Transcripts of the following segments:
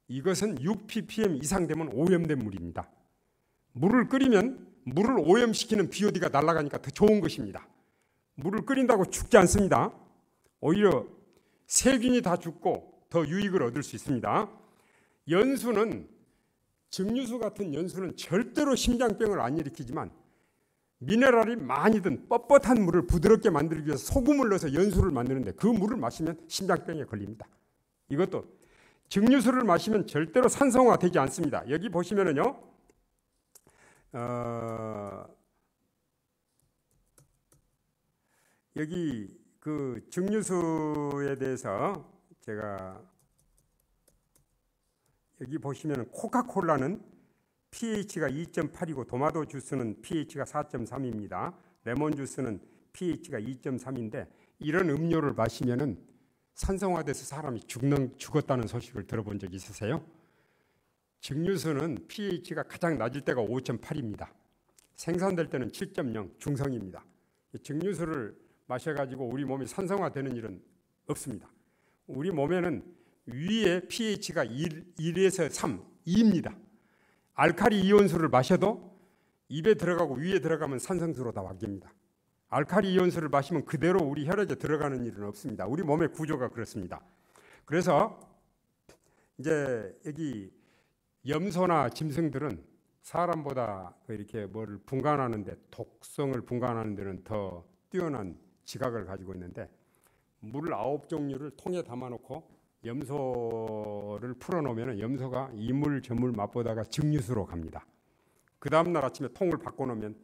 이것은 6ppm 이상 되면 오염된 물입니다. 물을 끓이면 물을 오염시키는 BOD가 날아가니까 더 좋은 것입니다. 물을 끓인다고 죽지 않습니다. 오히려 세균이 다 죽고 더 유익을 얻을 수 있습니다. 연수는, 증류수 같은 연수는 절대로 심장병을 안 일으키지만 미네랄이 많이 든 뻣뻣한 물을 부드럽게 만들기 위해서 소금을 넣어서 연수를 만드는데 그 물을 마시면 심장병에 걸립니다. 이것도 증류수를 마시면 절대로 산성화되지 않습니다. 여기 보시면은요, 여기 그 증류수에 대해서 제가 여기 보시면은 코카콜라는 pH가 2.8이고 도마도 주스는 pH가 4.3입니다. 레몬 주스는 pH가 2.3인데 이런 음료를 마시면은 산성화돼서 사람이 죽었다는 소식을 들어본 적이 있으세요? 증류수는 pH가 가장 낮을 때가 5.8입니다. 생산될 때는 7.0 중성입니다. 증류수를 마셔가지고 우리 몸이 산성화되는 일은 없습니다. 우리 몸에는 위에 pH가 1에서 3, 2입니다. 알칼리 이온수를 마셔도 입에 들어가고 위에 들어가면 산성수로 다 바뀝니다. 알칼리 이온수를 마시면 그대로 우리 혈액에 들어가는 일은 없습니다. 우리 몸의 구조가 그렇습니다. 그래서 이제 여기 염소나 짐승들은 사람보다 이렇게 뭐를 분간하는데, 독성을 분간하는 데는 더 뛰어난 지각을 가지고 있는데, 물 9종류를 통에 담아놓고 염소를 풀어놓으면 염소가 이물 저물 맛보다가 증류수로 갑니다. 그 다음날 아침에 통을 바꿔놓으면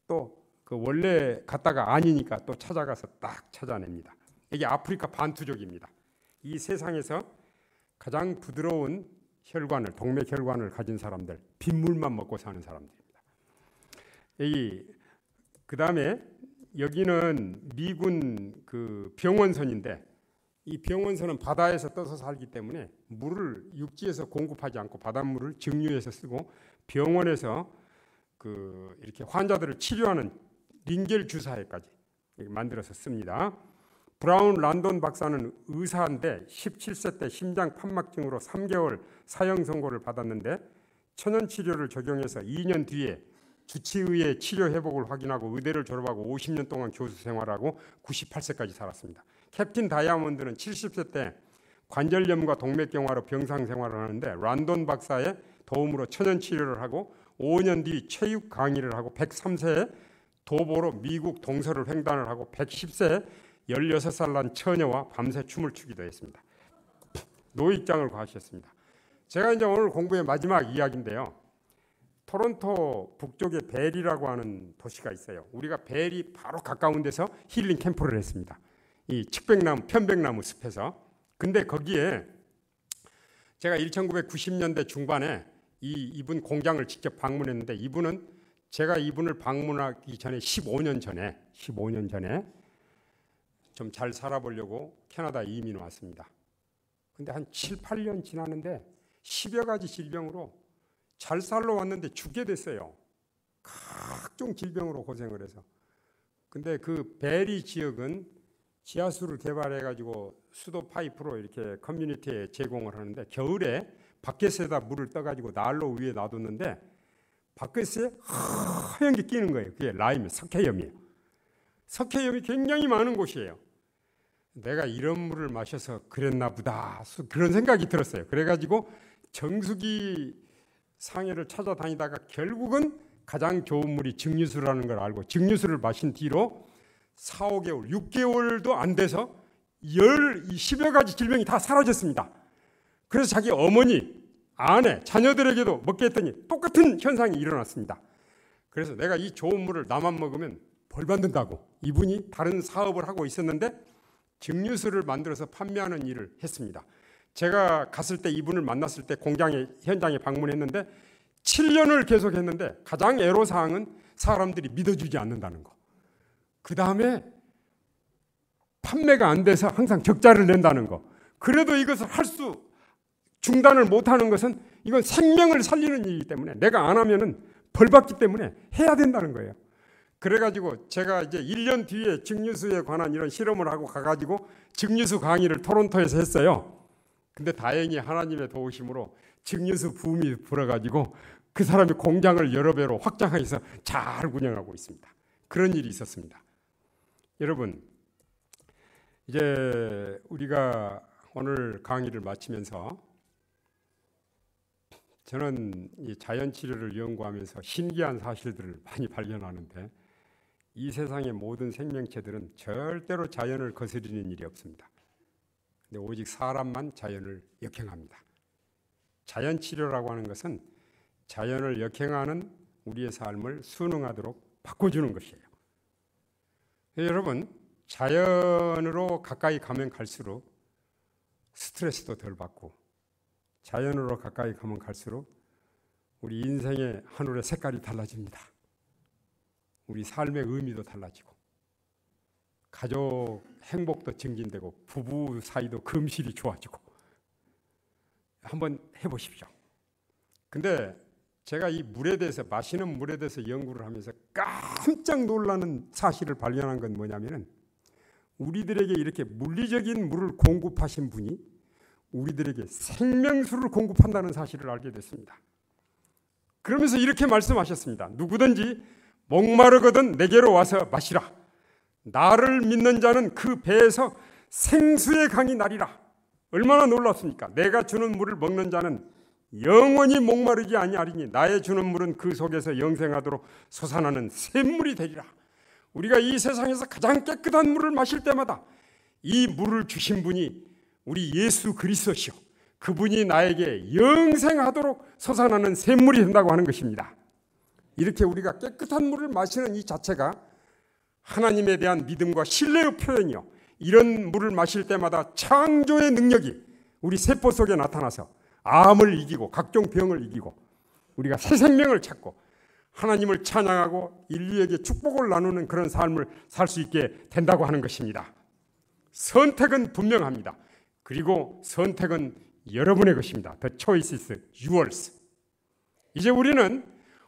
또 그 원래 갔다가 아니니까 또 찾아가서 딱 찾아냅니다. 이게 아프리카 반투족입니다. 이 세상에서 가장 부드러운 혈관을, 동맥혈관을 가진 사람들, 빗물만 먹고 사는 사람들입니다. 그 다음에 여기는 미군 그 병원선인데, 이 병원선은 바다에서 떠서 살기 때문에 물을 육지에서 공급하지 않고 바닷물을 증류해서 쓰고, 병원에서 이렇게 환자들을 치료하는 링겔 주사에까지 만들어서 씁니다. 브라운 란돈 박사는 의사인데 17세 때 심장 판막증으로 3개월 사형 선고를 받았는데 천연 치료를 적용해서 2년 뒤에 주치의의 치료 회복을 확인하고 의대를 졸업하고 50년 동안 교수 생활하고 98세까지 살았습니다. 캡틴 다이아몬드는 70세 때 관절염과 동맥경화로 병상 생활을 하는데 란돈 박사의 도움으로 천연 치료를 하고 5년 뒤 체육 강의를 하고 103세에 도보로 미국 동서를 횡단을 하고 110세에 16살 난 처녀와 밤새 춤을 추기도 했습니다. 노익장을 과시했습니다. 제가 이제 오늘 공부의 마지막 이야기인데요. 토론토 북쪽에 벨이라고 하는 도시가 있어요. 우리가 벨이 바로 가까운 데서 힐링 캠프를 했습니다. 이 측백나무, 편백나무 숲에서. 근데 거기에 제가 1990년대 중반에 이분 공장을 직접 방문했는데, 이분은 제가 이분을 방문하기 전에 15년 전에 좀 잘 살아보려고 캐나다 이민 왔습니다. 근데 한 7, 8년 지났는데 10여 가지 질병으로 잘 살러 왔는데 죽게 됐어요. 각종 질병으로 고생을 해서. 근데 그 베리 지역은 지하수를 개발해가지고 수도 파이프로 이렇게 커뮤니티에 제공을 하는데, 겨울에 바켓에다 물을 떠가지고 난로 위에 놔뒀는데 바켓에 하얀 게 끼는 거예요. 그게 라임, 석회염이에요. 석회염이 굉장히 많은 곳이에요. 내가 이런 물을 마셔서 그랬나 보다, 그런 생각이 들었어요. 그래가지고 정수기 상해를 찾아다니다가 결국은 가장 좋은 물이 증류수라는 걸 알고 증류수를 마신 뒤로 4, 5개월, 6개월도 안 돼서 10여 가지 질병이 다 사라졌습니다. 그래서 자기 어머니, 아내, 자녀들에게도 먹게 했더니 똑같은 현상이 일어났습니다. 그래서 내가 이 좋은 물을 나만 먹으면 벌 받는다고 이분이 다른 사업을 하고 있었는데 증류수를 만들어서 판매하는 일을 했습니다. 제가 갔을 때, 이분을 만났을 때 현장에 방문했는데 7년을 계속했는데 가장 애로사항은 사람들이 믿어주지 않는다는 거. 그 다음에 판매가 안 돼서 항상 적자를 낸다는 거. 그래도 이것을 중단을 못하는 것은 이건 생명을 살리는 일이기 때문에 내가 안 하면은 벌 받기 때문에 해야 된다는 거예요. 그래가지고 제가 이제 1년 뒤에 증류수에 관한 이런 실험을 하고 가가지고 증류수 강의를 토론토에서 했어요. 근데 다행히 하나님의 도우심으로 증류수 붐이 불어가지고 그 사람이 공장을 여러 배로 확장해서 잘 운영하고 있습니다. 그런 일이 있었습니다. 여러분, 이제 우리가 오늘 강의를 마치면서 저는 이 자연치료를 연구하면서 신기한 사실들을 많이 발견하는데, 이 세상의 모든 생명체들은 절대로 자연을 거스르는 일이 없습니다. 근데 오직 사람만 자연을 역행합니다. 자연치료라고 하는 것은 자연을 역행하는 우리의 삶을 순응하도록 바꿔주는 것이에요. 여러분, 자연으로 가까이 가면 갈수록 스트레스도 덜 받고, 자연으로 가까이 가면 갈수록 우리 인생의 하늘의 색깔이 달라집니다. 우리 삶의 의미도 달라지고, 가족 행복도 증진되고, 부부 사이도 금실이 좋아지고. 한번 해보십시오. 근데 제가 이 물에 대해서, 마시는 물에 대해서 연구를 하면서 깜짝 놀라는 사실을 발견한 건 뭐냐면은, 우리들에게 이렇게 물리적인 물을 공급하신 분이 우리들에게 생명수를 공급한다는 사실을 알게 됐습니다. 그러면서 이렇게 말씀하셨습니다. 누구든지 목마르거든 내게로 와서 마시라. 나를 믿는 자는 그 배에서 생수의 강이 나리라. 얼마나 놀랍습니까? 내가 주는 물을 먹는 자는 영원히 목마르지 아니하리니 나의 주는 물은 그 속에서 영생하도록 솟아나는 샘물이 되리라. 우리가 이 세상에서 가장 깨끗한 물을 마실 때마다 이 물을 주신 분이 우리 예수 그리스도시요, 그분이 나에게 영생하도록 솟아나는 샘물이 된다고 하는 것입니다. 이렇게 우리가 깨끗한 물을 마시는 이 자체가 하나님에 대한 믿음과 신뢰의 표현이요, 이런 물을 마실 때마다 창조의 능력이 우리 세포 속에 나타나서 암을 이기고 각종 병을 이기고 우리가 새 생명을 찾고 하나님을 찬양하고 인류에게 축복을 나누는 그런 삶을 살 수 있게 된다고 하는 것입니다. 선택은 분명합니다. 그리고 선택은 여러분의 것입니다. The choice is yours. 이제 우리는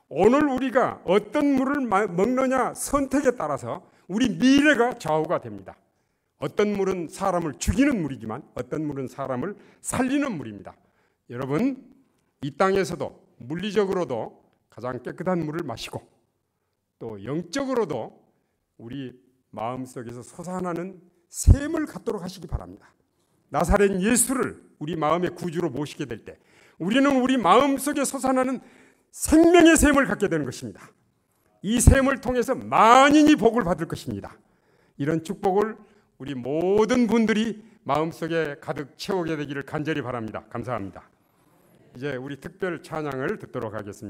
오늘 우리가 어떤 물을 먹느냐 선택에 따라서 우리 미래가 좌우가 됩니다. 어떤 물은 사람을 죽이는 물이지만 어떤 물은 사람을 살리는 물입니다. 여러분, 이 땅에서도 물리적으로도 가장 깨끗한 물을 마시고 또 영적으로도 우리 마음속에서 솟아나는 샘을 갖도록 하시기 바랍니다. 나사렛 예수를 우리 마음의 구주로 모시게 될 때 우리는 우리 마음속에 솟아나는 생명의 샘을 갖게 되는 것입니다. 이 샘을 통해서 만인이 복을 받을 것입니다. 이런 축복을 우리 모든 분들이 마음속에 가득 채우게 되기를 간절히 바랍니다. 감사합니다. 이제 우리 특별 찬양을 듣도록 하겠습니다.